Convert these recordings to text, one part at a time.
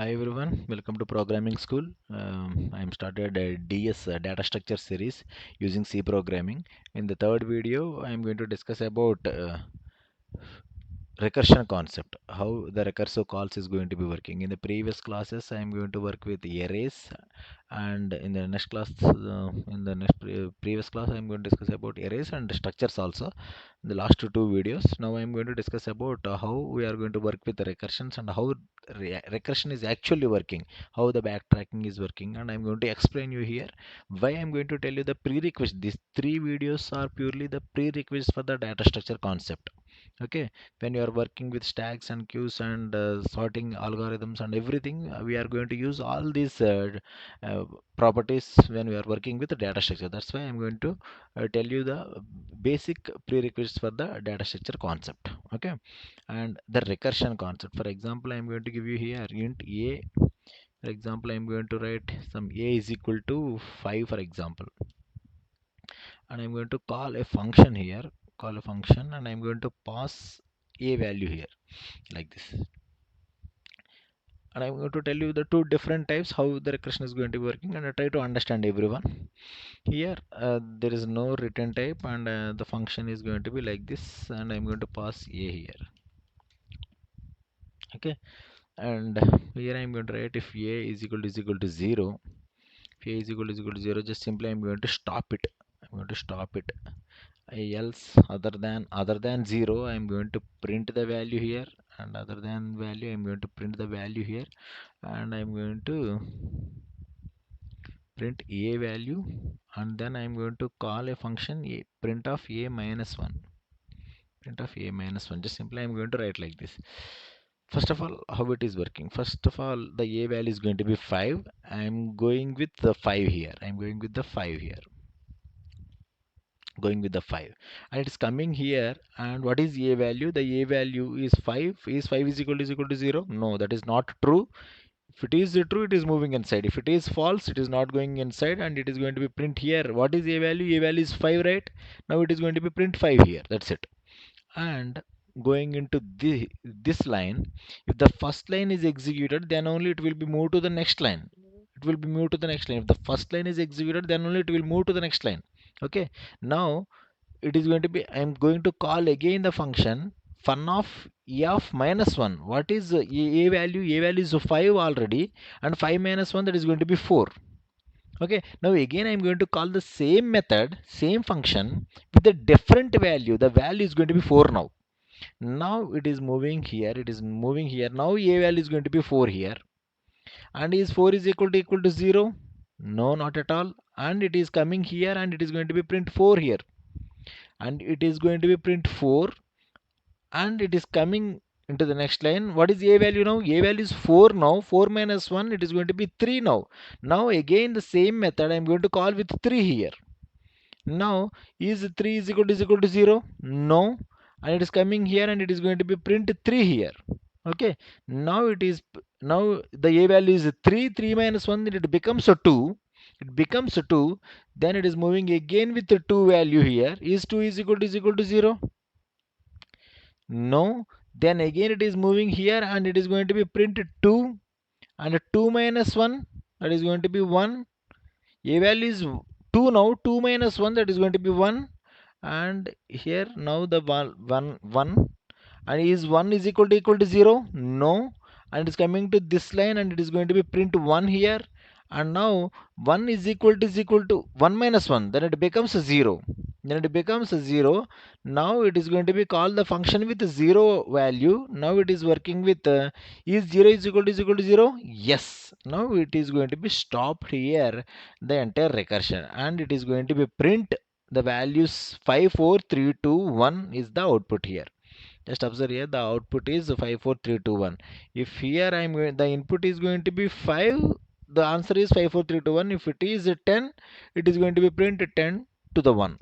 Hi everyone, welcome to Programming School. I'm started a DS data structure series using C programming. In the third video, I'm going to discuss about recursion concept, how the recursive calls is going to be working. In the previous classes, I'm going to work with arrays, and in the next class, previous class, I'm going to discuss about arrays and structures also. In the last two videos, now I'm going to discuss about how we are going to work with the recursions and how recursion is actually working, how the backtracking is working, and I'm going to explain you here why I'm going to tell you the prerequisite. These three videos are purely the prerequisites for the data structure concept. Okay, when you are working with stacks and queues and sorting algorithms and everything, we are going to use all these uh, properties when we are working with the data structure. That's why I'm going to tell you the basic prerequisites for the data structure concept. Okay, and the recursion concept. For example, I'm going to give you here int a. For example, I'm going to write some a is equal to 5, for example, and I'm going to call a function here, call a function, and I'm going to pass a value here like this. And I'm going to tell you the two different types how the recursion is going to be working, and I try to understand everyone. Here there is no return type, and the function is going to be like this, and I'm going to pass a here. Okay, and here I'm going to write if a is equal to 0. If a is equal to 0, just simply I'm going to stop it. I'm going to stop it. Else other than 0, I'm going to print the value here, and other than value I'm going to print the value here, and I'm going to print a value, and then I'm going to call a function a print of a minus 1. Print of a minus 1. Just simply I'm going to write like this. First of all, how it is working. First of all, the a value is going to be 5. I'm going with the 5 here. I'm going with the 5 here. Going with the 5, and it's coming here. And what is a value? The a value is 5. Is 5 is equal to 0? No, that is not true. If it is true, it is moving inside. If it is false, it is not going inside, and it is going to be print here. What is a value? A value is 5, right? Now it is going to be print 5 here. That's it. And going into this line, if the first line is executed, then only it will be moved to the next line. It will be moved to the next line. If the first line is executed, then only it will move to the next line. Okay. Now it is going to be, I'm going to call again the function fun of e of minus 1. What is a value? A value is 5 already, and 5 minus 1, that is going to be 4. Okay, now again I'm going to call the same method, same function with a different value. The value is going to be 4 now. Now it is moving here, it is moving here. Now a value is going to be 4 here, and is 4 is equal to 0? No, not at all. And it is coming here, and it is going to be print 4 here, and it is going to be print 4, and it is coming into the next line. What is a value now? A value is 4 now. 4 minus 1, it is going to be 3 now. Now again the same method I'm going to call with 3 here. Now is 3 is equal to 0? No. And it is coming here, and it is going to be print 3 here. Okay. Now it is, now the a value is 3. 3 minus 1, it becomes a 2. It becomes a 2. Then it is moving again with the 2 value here. Is 2 is equal to 0? No. Then again it is moving here, and it is going to be printed 2, and 2 minus 1, that is going to be 1. A value is 2 now. 2 minus 1, that is going to be 1. And here now the 1. And is 1 is equal to 0? No. And it is coming to this line, and it is going to be print 1 here. And now 1 is equal to 1 minus 1, then it becomes a 0. Then it becomes a 0. Now it is going to be called the function with 0 value. Now it is working with is 0 is equal to 0? Yes. Now it is going to be stopped here, the entire recursion, and it is going to be print the values 5 4 3 2 1 is the output here. Just observe here, the output is 5 4 3 2 1. If here I'm going, the input is going to be 5, the answer is 5 4 3 2 1. If it is 10, it is going to be print 10 to the 1.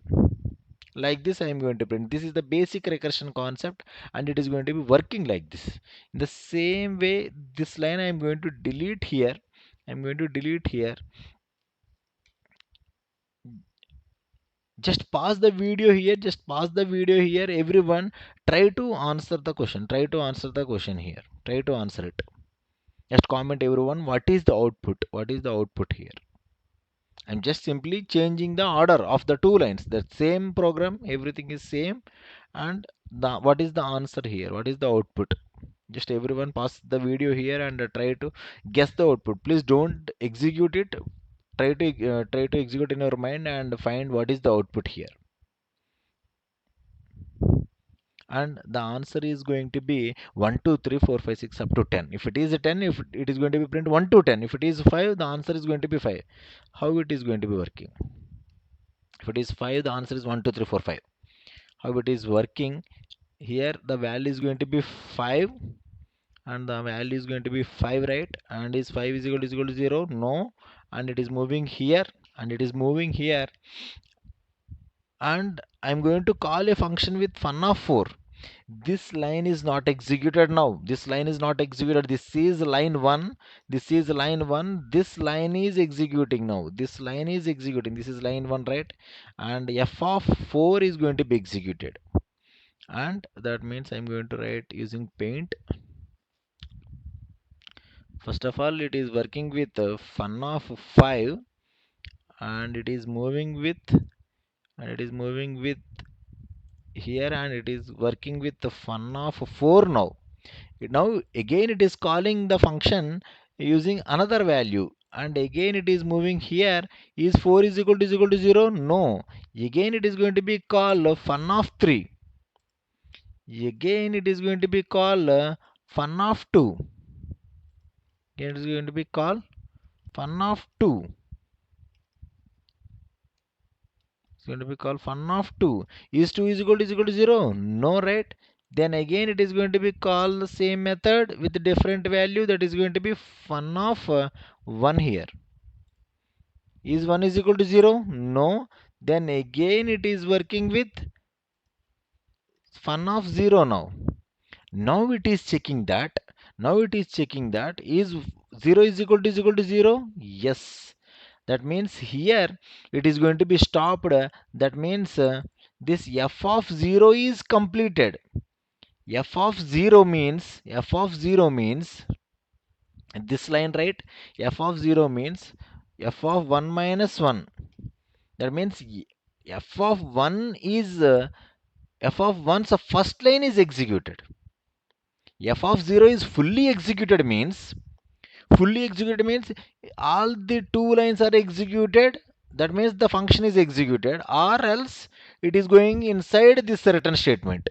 Like this I am going to print. This is the basic recursion concept, and it is going to be working like this. In the same way, this line I am going to delete here. I'm going to delete here. Just pause the video here. Just pause the video here. Everyone, try to answer the question. Try to answer the question here. Try to answer it. Just comment everyone, what is the output? What is the output here? I'm just simply changing the order of the two lines. The same program, everything is same. And what is the answer here? What is the output? Just everyone pause the video here and try to guess the output. Please don't execute it. Try to execute in your mind and find what is the output here. And the answer is going to be 1 2 3 4 5 6 up to 10. If it is a 10, if it is going to be print 1 to 10. If it is 5, the answer is going to be 5. How it is going to be working? If it is 5, the answer is 1 2 3 4 5. How it is working? Here the value is going to be 5 and the value is going to be 5, right? And is 5 is equal to 0? No. And it is moving here and it is moving here. And I'm going to call a function with fun of 4. This line is not executed now. This line is not executed. This is line 1. This is line 1. This line is executing now. This line is executing. This is line 1, right? And f of 4 is going to be executed. And that means I'm going to write using paint. First of all, it is working with fun of 5 and it is moving with here and it is working with the fun of 4 now. Now again it is calling the function using another value and again it is moving here. Is 4 is equal to 0? No. Again it is going to be called fun of 3. Again it is going to be called fun of 2. Again it is going to be called fun of 2. It's going to be called fun of 2. Is 2 is equal to 0? No, right? Then again it is going to be called the same method with different value, that is going to be fun of 1 here. Is 1 is equal to 0? No. Then again it is working with fun of 0 now. Now it is checking that. Is 0 is equal to 0? Yes. That means here it is going to be stopped. That means this f of 0 is completed. F of 0 means this line, right? F of 0 means f of 1 minus 1. That means f of 1 is f of 1's first line is executed. F of 0 is fully executed means all the two lines are executed. That means the function is executed, or else it is going inside this return statement.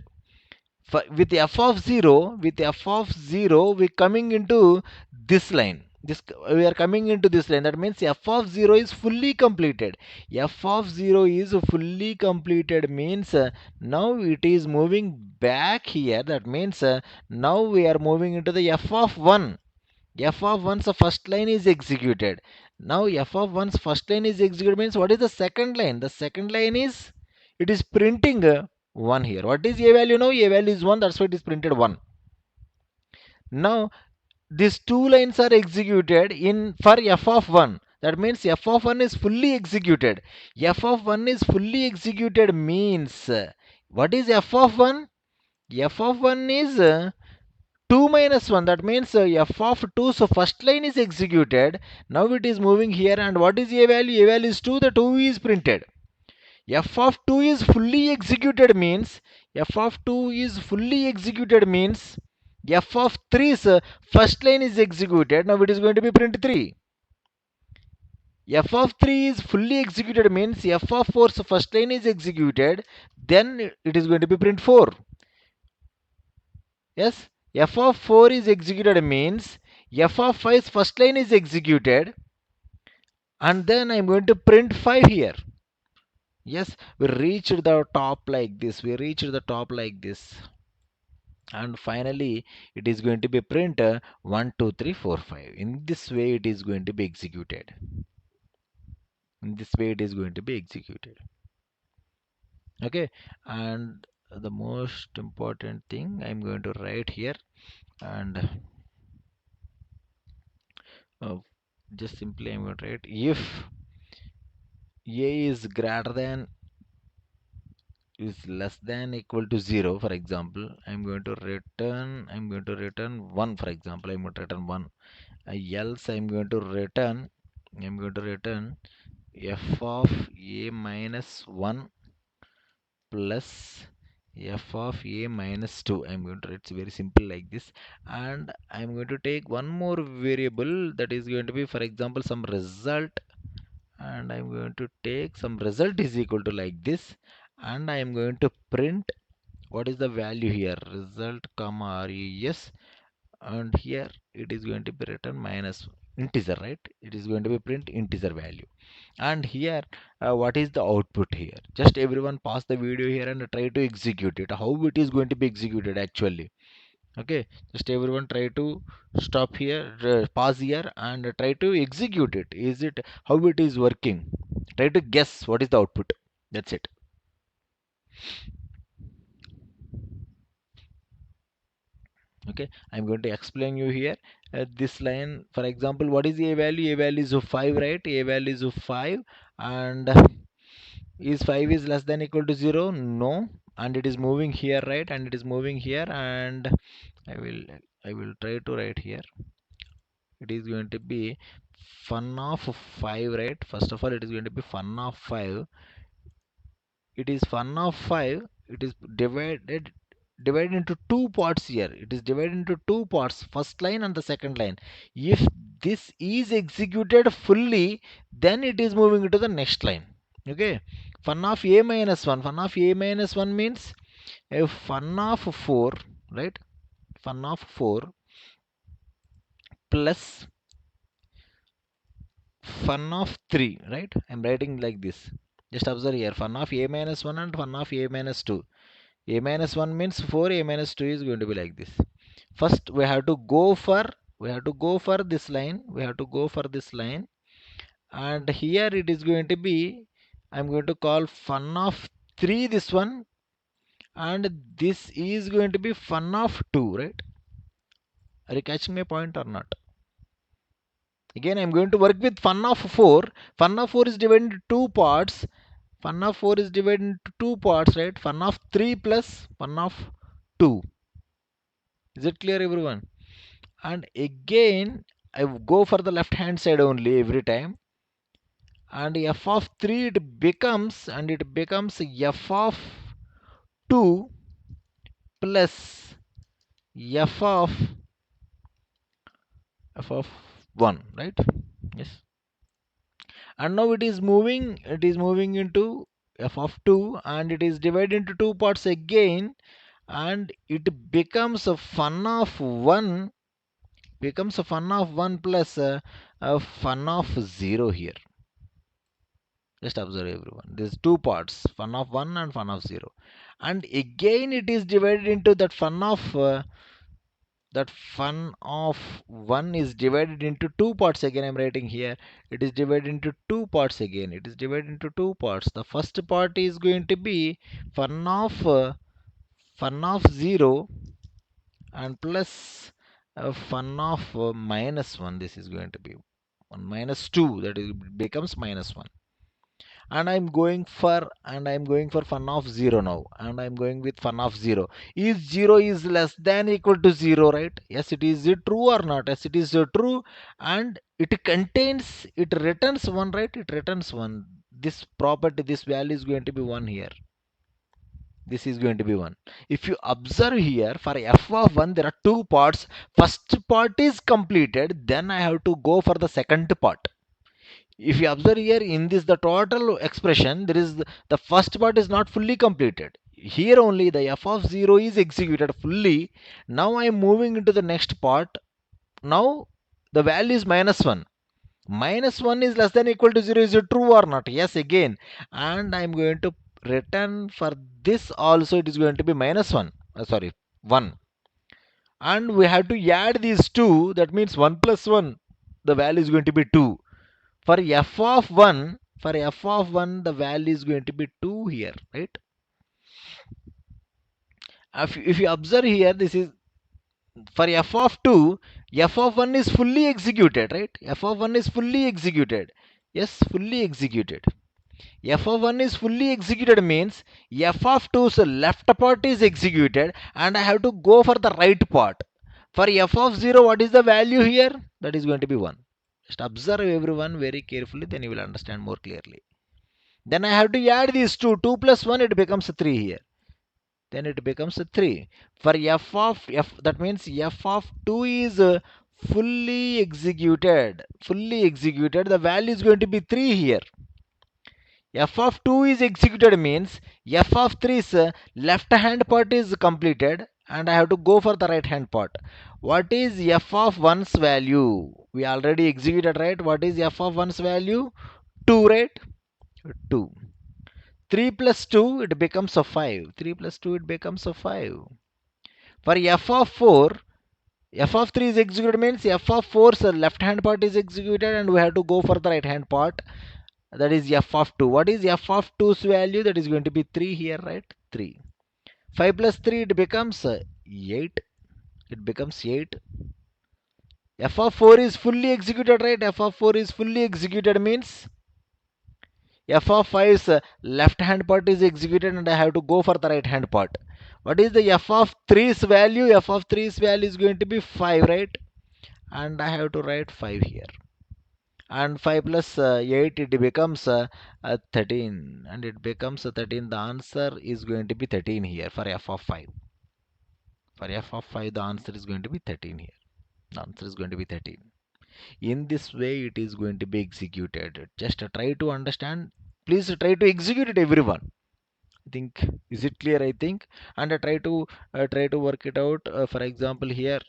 With f of 0, we coming into this line. We are coming into this line. That means f of 0 is fully completed. F of 0 is fully completed means now it is moving back here. That means now we are moving into the f of 1. F of 1's first line is executed. Now f of 1's first line is executed means what is the second line? The second line is, it is printing 1 here. What is a value now? A value is 1, that's why it is printed 1. Now these two lines are executed in for f of 1. That means f of 1 is fully executed. F of 1 is fully executed means what is f of 1? F of 1 is 2 minus 1. That means f of 2, so first line is executed. Now it is moving here and what is a value? A value is 2, the 2 is printed. F of 2 is fully executed means f of 2 is fully executed means f of 3's first line is executed. Now it is going to be print 3. F of 3 is fully executed means f of 4's first line is executed. Then it is going to be print 4. Yes, f of 4 is executed means f of 5's first line is executed. And then I'm going to print 5 here. Yes, we reached the top like this. And finally it is going to be print 1 2 3 4 5. In this way it is going to be executed. Okay, and the most important thing I'm going to write here, and just simply I'm going to write if a is greater than is less than equal to 0. For example, I'm going to return 1. For example, I'm going to return 1. else I'm going to return f of a minus 1 plus f of a minus 2. I'm going to, it's very simple like this, and I'm going to take one more variable that is going to be, for example, some result, and I'm going to take some result is equal to like this, and I am going to print what is the value here, result comma res, and here it is going to be written minus integer, right? It is going to be print integer value. And here what is the output here? Just everyone pause the video here and try to execute it, how it is going to be executed actually. Okay, just everyone try to stop here, pause here, and try to execute it. Is it how it is working? Try to guess what is the output. That's it. Okay, I'm going to explain you here. This line, for example, what is a value? A value is of 5, right? A value is of 5, and is 5 is less than equal to 0? No, and it is moving here, right? And it is moving here, and I will I will try to write here. It is going to be fun of 5, right? First of all, it is going to be fun of 5. It is fun of 5. It is divided into two parts here. It is divided into two parts, first line and the second line. If this is executed fully, then it is moving into the next line. Okay, fun of a minus 1. Fun of a minus 1 means a fun of 4, right? Fun of 4 plus fun of 3, right? I'm writing like this. Just observe here, fun of a minus 1 and fun of a minus 2. A minus 1 means 4, a minus 2 is going to be like this. First we have to go for this line, we have to go for this line, and here it is going to be, I'm going to call fun of 3 this one, and this is going to be fun of 2, right? Are you catching my point or not? Again, I'm going to work with fun of 4. Fun of 4 is divided into two parts. Fun of 4 is divided into two parts, right? Fun of 3 plus fun of 2. Is it clear, everyone? And again, I go for the left hand side only every time. And f of 3 it becomes f of 2 plus f of 1, right? Yes. And now it is moving into f of 2, and it is divided into two parts again, and it becomes a fun of 1, becomes a fun of 1 plus a fun of 0 here. Just observe, everyone, there's two parts, fun of 1 and fun of 0, and again it is divided into that fun of 1 is divided into two parts again. I'm writing here, it is divided into two parts again. It is divided into two parts. The first part is going to be fun of 0 and plus fun of minus 1. This is going to be 1 minus 2, that is becomes minus 1. And I'm going for fun of 0 now, and I'm going with fun of 0. Is 0 is less than equal to 0, right? Yes, it is true or not? Yes, it is true, and it returns 1, right? It returns 1. This property, this value is going to be 1 here. This is going to be 1. If you observe here, for f of 1 there are two parts. First part is completed, then I have to go for the second part. If you observe here in this, the total expression, there is the first part is not fully completed. Here only the f of 0 is executed fully. Now I am moving into the next part. Now the value is minus 1. Minus 1 is less than equal to 0. Is it true or not? Yes, again. And I am going to return for this also, it is going to be minus 1. Sorry, 1. And we have to add these two. That means 1 plus 1. The value is going to be 2. For f of 1, the value is going to be 2 here, right? If you observe here, this is for f of 2, f of 1 is fully executed, right? F of 1 is fully executed. Yes, fully executed. F of 1 is fully executed means f of 2's left part is executed, and I have to go for the right part. For f of 0, what is the value here? That is going to be 1. Just observe everyone very carefully, then you will understand more clearly. Then I have to add these two. 2 plus 1, it becomes 3 here. Then it becomes 3. For f of f, that means f of 2 is fully executed. Fully executed. The value is going to be 3 here. F of 2 is executed means f of 3's left hand part is completed and I have to go for the right hand part. What is f of 1's value? We already executed, right? What is f of 1's value? 2, right? 2. 3 plus 2, it becomes a 5. 3 plus 2, it becomes a 5. For f of 4, f of 3 is executed means f of 4's left hand part is executed and we have to go for the right hand part. That is f of 2. What is f of 2's value? That is going to be 3 here, right? 3. 5 plus 3, it becomes 8. It becomes 8. F of 4 is fully executed, right? F of 4 is fully executed means f of 5's left hand part is executed and I have to go for the right hand part. What is the f of 3's value? F of 3's value is going to be 5, right? And I have to write 5 here. And 5 plus 8, it becomes 13, and it becomes 13. The answer is going to be 13 here for f of 5. For f of 5, the answer is going to be 13 here. The answer is going to be 13. In this way it is going to be executed. Just try to understand. Please try to execute it, everyone. I think, is it clear? I think. And try to work it out. For example, here,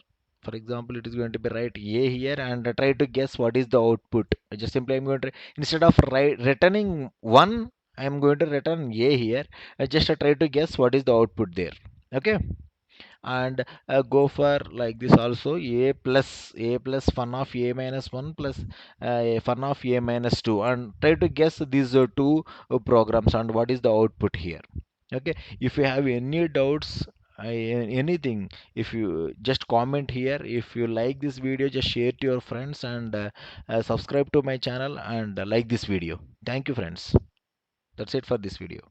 for example, it is going to be write a here and try to guess what is the output. Just simply I'm going to, instead of returning 1, I am going to return a here. Just try to guess what is the output there. Okay. And go for like this also, a plus fun of a minus 1 plus fun of a minus 2, and try to guess these two programs and what is the output here. Okay, if you have any doubts, anything, if you just comment here. If you like this video, just share to your friends and subscribe to my channel and like this video. Thank you, friends. That's it for this video.